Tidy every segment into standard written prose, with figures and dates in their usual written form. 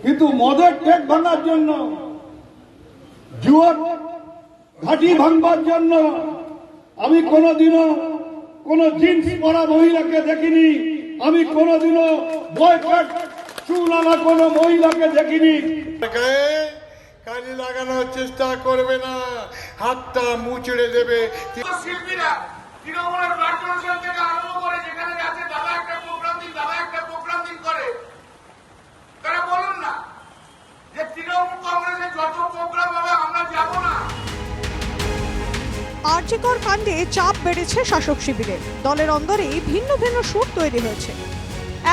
কিন্তু মদের টেক ভাঙার জন্য, জুয়ার ঘাঁটি ভাঙবার জন্য আমি কোনোদিনও কোনো জিন্স পরা মহিলাকে দেখিনি। আমি কোনোদিনও বয়কট চুল আনা কোনো মহিলাকে দেখিনি। কালি লাগানোর চেষ্টা করবে না, হাতটা মুচড়ে দেবে। শিল্পীরা তৃণমূলের প্রাক্তন থেকে আরম্ভ করে যেখানে যাচ্ছে, দাদা একটা প্রোগ্রাম দিন, দাদা একটা প্রোগ্রাম দিন করে, তারা বলুন না যে তৃণমূল কংগ্রেসের যত প্রোগ্রাম হবে আমরা যাব না। আরজিকর কাণ্ডে চাপ বেড়েছে শাসক শিবিরে। দলের অন্দরে ভিন্ন ভিন্ন সুর তৈরি হয়েছে।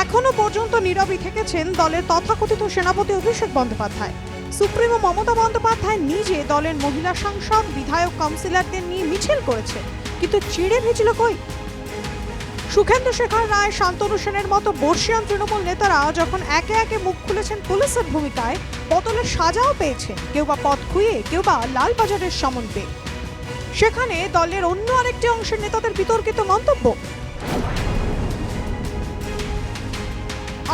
এখনো পর্যন্ত নীরবই থেকেছেন দলের তথাকথিত সেনাপতি অভিষেক বন্দ্যোপাধ্যায়। সুপ্রিমো মমতা বন্দ্যোপাধ্যায় নিজে দলের মহিলা সাংসদ, বিধায়ক, কাউন্সিলরদের নিয়ে মিছিল করেছে, কিন্তু চিড়ে ভিজল কই? সুখেন্দু শেখর রায়, শান্তনু সেনের মতো বর্ষিয়ান তৃণমূল নেতারা যখন একে একে মুখ খুলেছেন পুলিশের ভূমিকায়, বদলের সাজাও পেয়েছেন, কেউ বা পথ খুইয়ে, কেউ বা লালবাজারের সমন পেয়ে। সেখানে দলের অন্য আরেকটি অংশের নেতাদের বিতর্কিত মন্তব্য।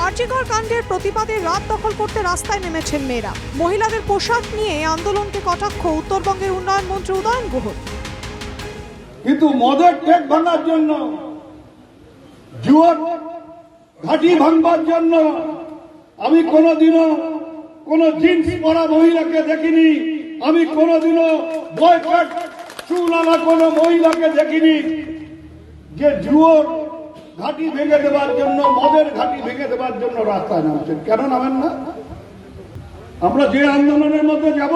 আরজিকর কাণ্ডের প্রতিবাদে রাত দখল করতে রাস্তায় নেমেছেন মেয়েরা। মহিলাদের পোশাক নিয়ে আন্দোলনকে কটাক্ষ উত্তরবঙ্গের উন্নয়ন মন্ত্রী উদয়ন গুহর। কিন্তু মদের টেক ভাঙার জন্য, জুয়ার ঘাঁটি ভাঙবার জন্য আমি কোনোদিনও কোনো জিন্স পরা মহিলাকে দেখিনি। আমি কোনোদিনও বয়কট চুল আনা কোনো মহিলাকে দেখিনি যে জুয়োর ঘাঁটি ভেঙে দেওয়ার জন্য, মদের ঘাঁটি ভেঙে দেওয়ার জন্য রাস্তায় নামছেন। কেন নামেন না? আমরা যে আন্দোলনের মধ্যে যাব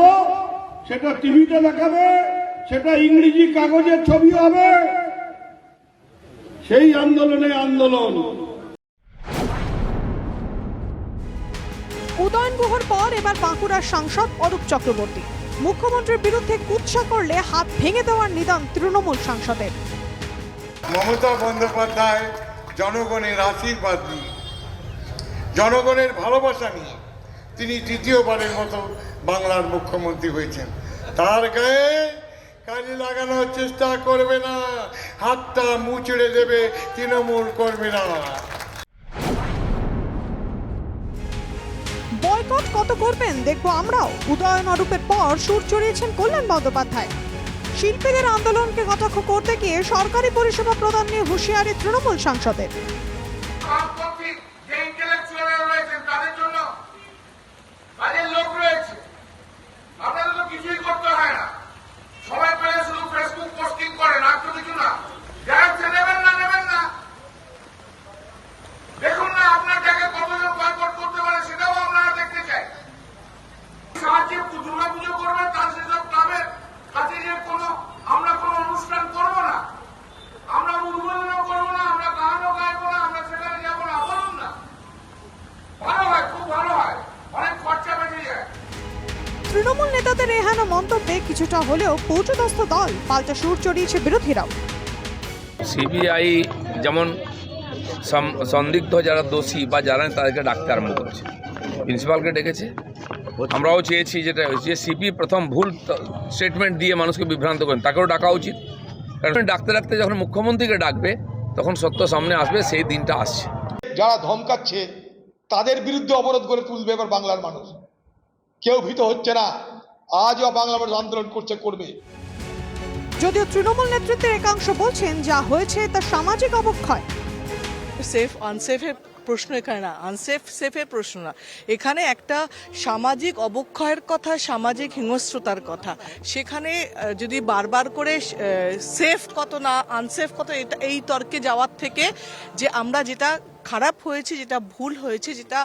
সেটা টিভিতে দেখাবে, সেটা ইংরেজি কাগজের ছবি হবে, সেই আন্দোলনে আন্দোলন। উদয়ন গুহর পর এবার বাঁকুড়ার সাংসদ অরূপ চক্রবর্তী। মুখ্যমন্ত্রীর বিরুদ্ধে কুৎসা করলে হাত ভেঙে দেওয়ার নিদান তৃণমূল সাংসদের। মমতা বন্দ্যোপাধ্যায় জনগণের আশীর্বাদ নিয়ে, জনগণের ভালোবাসা নিয়ে তিনি দ্বিতীয়বারের মতো বাংলার মুখ্যমন্ত্রী হয়েছেন। তার গায়ে কালি লাগানোর চেষ্টা করবে না, হাতটা মুচড়ে দেবে তৃণমূল কর্মীরা। বয়কট কত করবেন দেখবো আমরাও। উদয়ন অরূপের পর সুর চড়িয়েছেন কল্যাণ বন্দ্যোপাধ্যায়। শিল্পীদের আন্দোলনকে কটাক্ষ করতে গিয়ে সরকারি পরিষেবা প্রদান নিয়ে হুঁশিয়ারি তৃণমূল সাংসদের। কিছুই করতে হয় না, সবাই পেলে শুধু ফেসবুক পোস্টিং করেন, আর তো কিছু না। যারা নেবেন না নেবেন না, দেখুন না আপনার জায়গায় কতজন বয়কট করতে পারে সেটাও আপনারা দেখতে চাই। সাহায্যে দুর্গাপুজো করবেন, তার সেসব ক্লাবের কাছে যে আমরা কোনো অনুষ্ঠান করব না, আমরা উদ্বোধনও করব না, আমরা গানও গাইবো না, আমরা সেখানে যাবো না, বলুন না। ভালো হয়, খুব ভালো হয়, অনেক খরচা বেঁচে যায়। তৃণমূল নেতাদের এহেন মন্তব্যে কিছুটা হলেও পৌঁছদস্ত দল, পাল্টা সুর চড়িয়েছে বিরোধীরাও। সিবিআই যেমন সন্দিগ্ধ যারা দোষী বা যারা তাদেরকে ডাকতে আরম্ভ করেছে, প্রিন্সিপালকে ডেকেছে। আমরাও চেয়েছি যেটা যে সিপি প্রথম ভুল স্টেটমেন্ট দিয়ে মানুষকে বিভ্রান্ত করেন, তাকেও ডাকা উচিত। কারণ ডাকতে ডাকতে যখন মুখ্যমন্ত্রীকে ডাকবে তখন সত্য সামনে আসবে, সেই দিনটা আসছে। যারা ধমকাচ্ছে তাদের বিরুদ্ধে অবরোধ করে তুলবে এবার বাংলার মানুষ। কেউ ভীত হচ্ছে না, আজও বাংলা মানুষ আন্দোলন করছে, করবে। যদিও তৃণমূল নেতৃত্বের একাংশ বলছেন যা হয়েছে তা সামাজিক অবক্ষয়। সেফ আনসেফের প্রশ্ন এখানে না, আনসেফ সেফের প্রশ্ন না, এখানে একটা সামাজিক অবক্ষয়ের কথা, সামাজিক হিংস্রতার কথা। সেখানে যদি বারবার করে সেফ কত না আনসেফ কত এটা এই তর্কে যাওয়ার থেকে যে আমরা যেটা খারাপ হয়েছে, যেটা ভুল হয়েছে, যেটা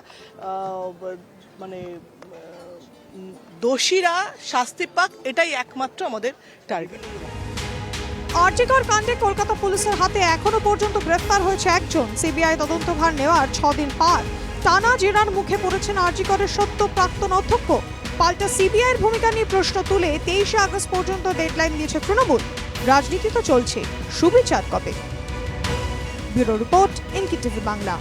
মানে দোষীরা শাস্তি পাক, এটাই একমাত্র আমাদের টার্গেট। আরজিকর কাণ্ডে কলকাতা পুলিশের হাতে এখনো পর্যন্ত গ্রেফতার হয়েছে একজন। সিবিআই তদন্তভার নেওয়ার 6 দিন পার। টানা জেরার মুখে পড়েছেন আরজিকরের সদ্য প্রাক্তন অধ্যক্ষ। পাল্টা সিবিআইয়ের ভূমিকা নিয়ে প্রশ্ন তুলে 23 আগস্ট পর্যন্ত ডেডলাইন দিয়েছে তৃণমূল। রাজনীতি তো চলছে, সুবিচার কবে? Bureau report, NKTV Bangla.